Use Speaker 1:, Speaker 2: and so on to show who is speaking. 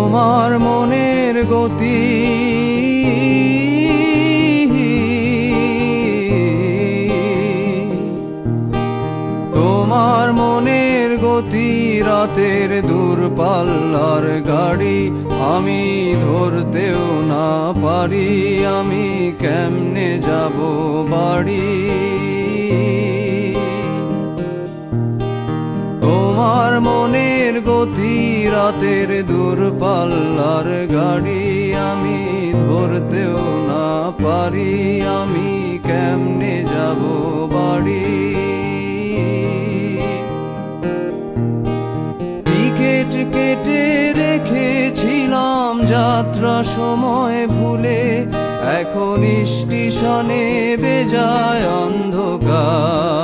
Speaker 1: তোমার মনের গতি তোমার মনের গতি রাতের দূরপাল্লার গাড়ি আমি ধরতেও না পারি আমি কেমনে যাব বাড়ি তোমার মনের গতি রাতের দূরপাল্লার গাড়ি আমি ধরতেও না পারি আমি কেমনে যাব বাড়ি টিকিট কেটে রেখেছিলাম যাত্রা সময় ভুলে এখন স্টেশনে বেজায় অন্ধকার